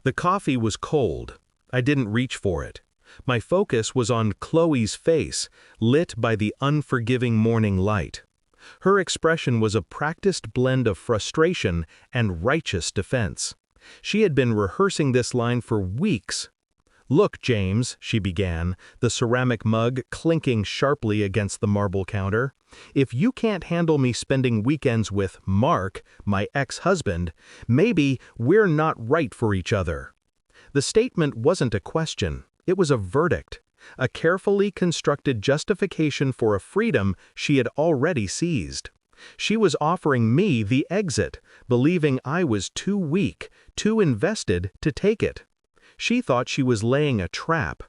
The coffee was cold. I didn't reach for it. My focus was on Chloe's face, lit by the unforgiving morning light. Her expression was a practiced blend of frustration and righteous defense. She had been rehearsing this line for weeks. "Look, James," she began, the ceramic mug clinking sharply against the marble counter, "if you can't handle me spending weekends with Mark, my ex-husband, maybe we're not right for each other." The statement wasn't a question, it was a verdict, a carefully constructed justification for a freedom she had already seized. She was offering me the exit, believing I was too weak, too invested to take it. She thought she was laying a trap.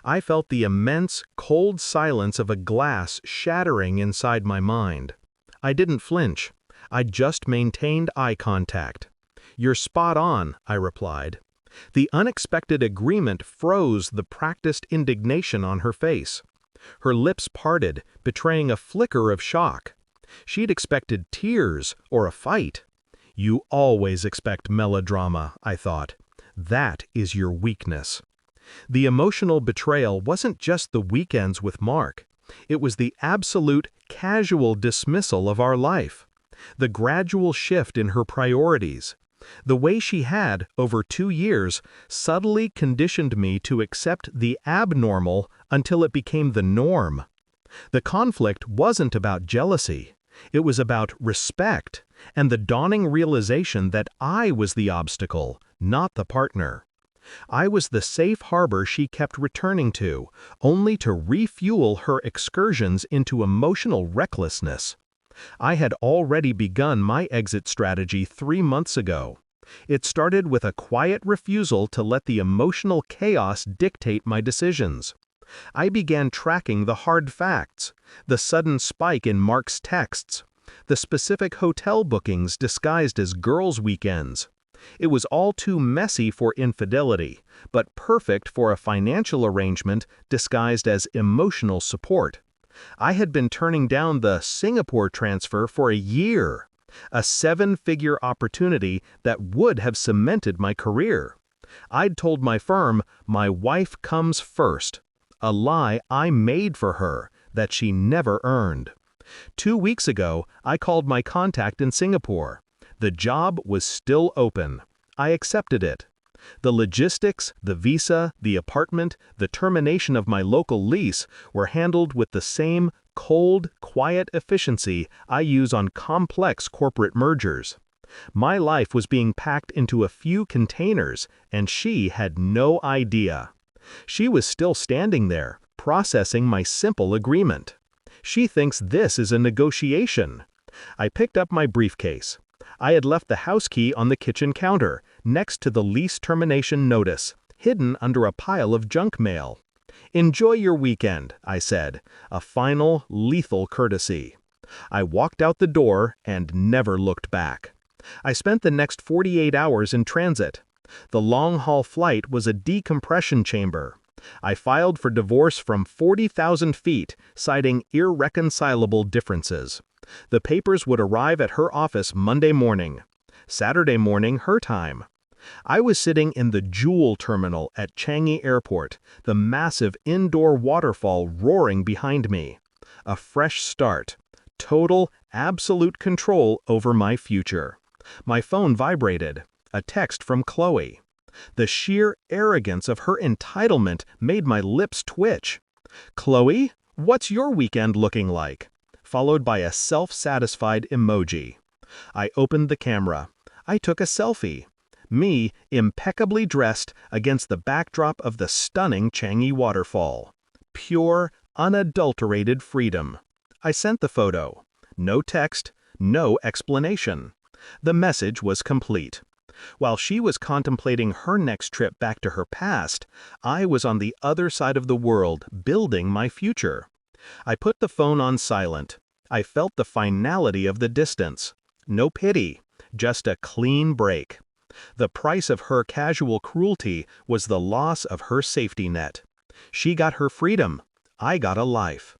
I felt the immense, cold silence of a glass shattering inside my mind. I didn't flinch. I just maintained eye contact. "You're spot on," I replied. The unexpected agreement froze the practiced indignation on her face. Her lips parted, betraying a flicker of shock. She'd expected tears or a fight. "You always expect melodrama," I thought. "That is your weakness." The emotional betrayal wasn't just the weekends with Mark. It was the absolute, casual dismissal of our life. The gradual shift in her priorities. The way she had, over 2 years, subtly conditioned me to accept the abnormal until it became the norm. The conflict wasn't about jealousy. It was about respect, and the dawning realization that I was the obstacle, not the partner. I was the safe harbor she kept returning to, only to refuel her excursions into emotional recklessness. I had already begun my exit strategy 3 months ago. It started with a quiet refusal to let the emotional chaos dictate my decisions. I began tracking the hard facts, the sudden spike in Mark's texts, the specific hotel bookings disguised as girls' weekends. It was all too messy for infidelity, but perfect for a financial arrangement disguised as emotional support. I had been turning down the Singapore transfer for a year, a 7-figure opportunity that would have cemented my career. I'd told my firm, my wife comes first, a lie I made for her that she never earned. 2 weeks ago, I called my contact in Singapore. The job was still open. I accepted it. The logistics, the visa, the apartment, the termination of my local lease were handled with the same cold, quiet efficiency I use on complex corporate mergers. My life was being packed into a few containers, and she had no idea. She was still standing there, processing my simple agreement. She thinks this is a negotiation. I picked up my briefcase. I had left the house key on the kitchen counter, next to the lease termination notice, hidden under a pile of junk mail. "Enjoy your weekend," I said, a final, lethal courtesy. I walked out the door and never looked back. I spent the next 48 hours in transit. The long-haul flight was a decompression chamber. I filed for divorce from 40,000 feet, citing irreconcilable differences. The papers would arrive at her office Monday morning. Saturday morning, her time. I was sitting in the Jewel terminal at Changi Airport, the massive indoor waterfall roaring behind me. A fresh start. Total, absolute control over my future. My phone vibrated. A text from Chloe. The sheer arrogance of her entitlement made my lips twitch. "Chloe, what's your weekend looking like?" Followed by a self-satisfied emoji. I opened the camera. I took a selfie. Me, impeccably dressed against the backdrop of the stunning Changi waterfall. Pure, unadulterated freedom. I sent the photo. No text, no explanation. The message was complete. While she was contemplating her next trip back to her past, I was on the other side of the world building my future. I put the phone on silent. I felt the finality of the distance. No pity, just a clean break. The price of her casual cruelty was the loss of her safety net. She got her freedom. I got a life.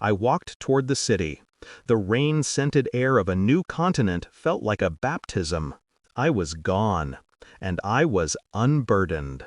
I walked toward the city. The rain-scented air of a new continent felt like a baptism. I was gone. and I was unburdened.